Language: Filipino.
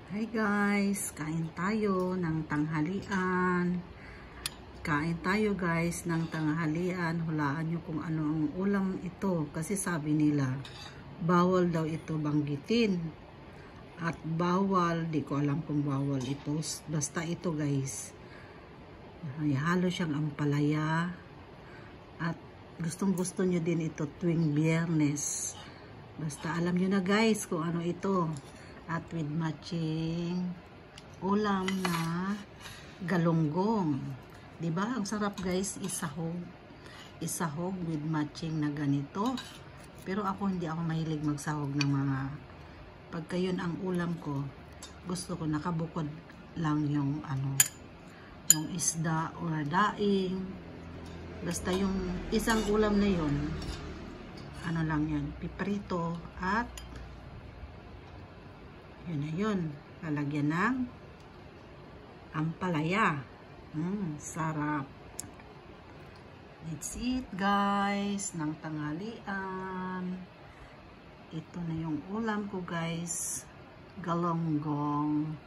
Hi guys, kain tayo ng tanghalian. Kain tayo guys ng tanghalian. Hulaan nyo kung ano ang ulam ito. Kasi sabi nila, bawal daw ito banggitin. At bawal, di ko alam kung bawal ito. Basta ito guys. May halo siyang ampalaya. At gustong gusto nyo din ito tuwing Biyernes. Basta alam nyo na guys kung ano ito. At with matching ulam na galunggong. Diba? Ang sarap guys, isahog. Isahog with matching na ganito. Pero ako hindi ako mahilig magsahog ng mga pagka yun ang ulam ko. Gusto ko nakabukod lang yung yung isda or daing. Basta yung isang ulam na yun, lang yan, piprito at yun na yun, lalagyan ng ampalaya. Sarap. Let's eat guys ng tanghalian. Ito na yung ulam ko guys, galunggong.